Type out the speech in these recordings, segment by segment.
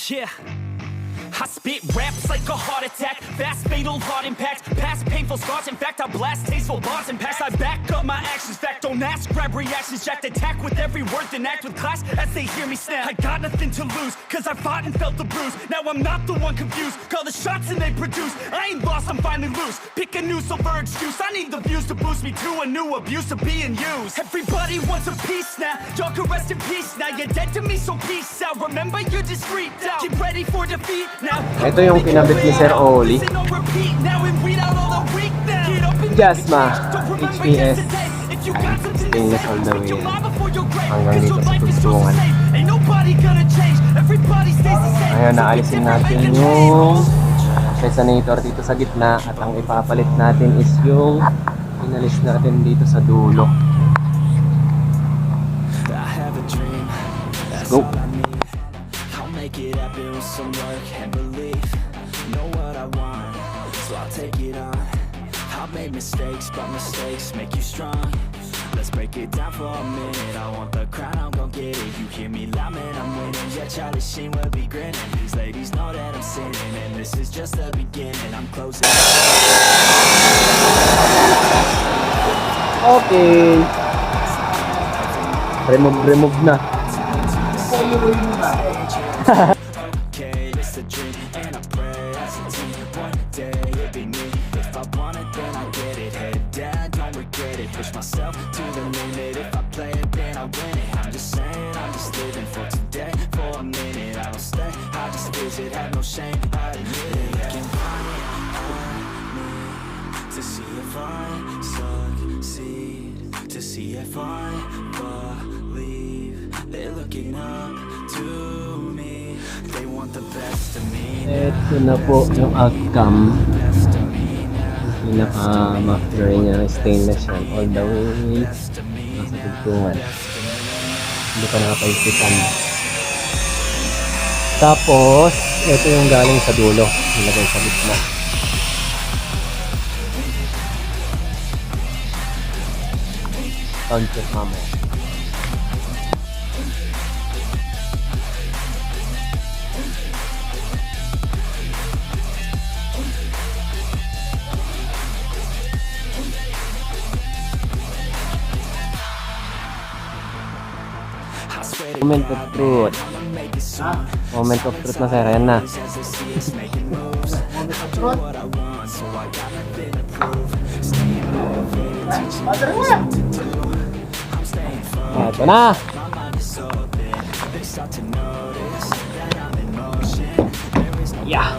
Yeah, I spit raps like a heart attack, fast fatal heart impact, past painful scars. In fact, I blast tasteful bars and pass. I back up my actions, fact don't ask, grab reactions, jacked attack with every word, then act with class as they hear me snap. I got nothing to lose, cause I fought and felt the bruise. Now I'm not the one confused, call the shots and they produce. I ain't lost, I'm finally loose, pick a new silver excuse. I need the views to boost me to a new abuse of being used. Everybody wants a piece now, y'all can rest in peace now. You're dead to me, so peace out. Remember you're discreet now, get ready for defeat now. Ito yung kinabit ni Sir Oli. Jasma HKS. Stainless all the way hanggang dito sa tugtungan. Ayan, naalisin natin yung Resonator dito sa gitna. At ang ipapalit natin is yung inalis natin dito sa dulo. Let's go! Make it happen with some work and belief. Know what I want, so I'll take it on. I've made mistakes, but mistakes make you strong. Let's break it down for a minute. I want the crown, I'm gon' get it. You hear me loud, man, I'm winning. Yeah, Charlie Sheen will be grinning. These ladies know that I'm sinning, and this is just the beginning. I'm closing. Okay. Remove na. Okay, it's a dream and I pray as a team. One day it'll be me. If I want it, then I get it. Head down, don't regret it. Push myself to the limit. If I play it, then I win it. I'm just saying, I'm just living for today. For a minute, I don't stay. I just visit, have no shame. I admit it. They can find me to see if I succeed, to see if I believe. They're looking up to me. They want the best of me. Ito na po yung outcome. Pinaka-muffler niya, stainless yan all the way nasa tugtungan. Hindi pa nakapaipitan. Tapos ito yung galing sa dulo, nilagay sa gitna. Sound check mamaya. Moment of truth. Moment of truth na sir, ayan na. Ito na. Yeah.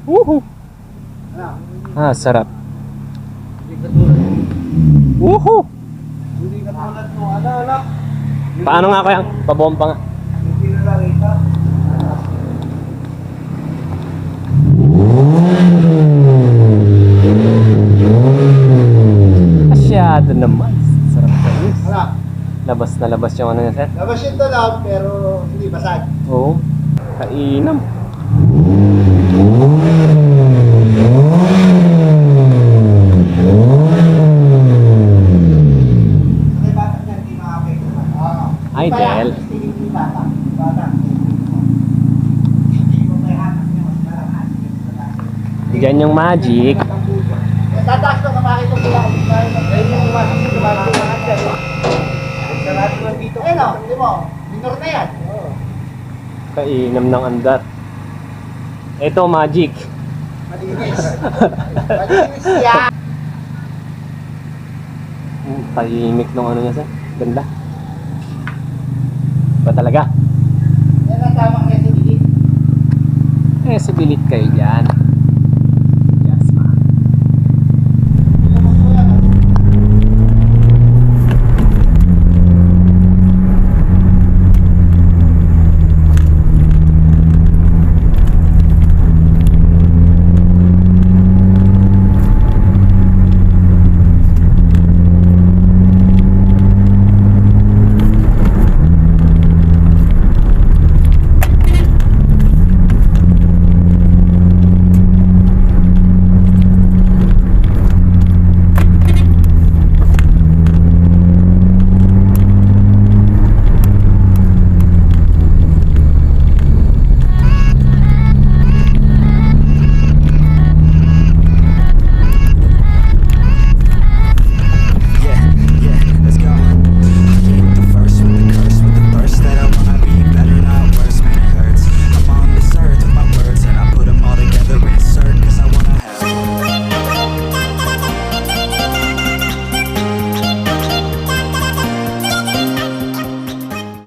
Woohoo! Ah, sarap. Woohoo! Hindi ka tulad mo, ano? Paano nga kaya? Pabomba nga. Hindi na nakita. Masyado naman. Sarap guys. Wala. Labas na labas yung ano niya, sir. Labas yung tulog, pero hindi basag. Oo. Kainam. May batak niya, hindi makapagod. Ay, Del. Hindi batak. Hindi mo may hatak niya, mas malakas. Diyan yung magic. Tataas na kamakit ko pula. Ayun yung umasok sa bago mga dyan. Sa lahat ko dito. Ayun o, hindi mo. Minor na yan. Kainam ng andar. Ito, magic. Malinis. Malinis yan. Tahimik nung ano niya, sir. Ganda. Ba talaga? Yan ang tamang resibilit. Sibilit kayo dyan.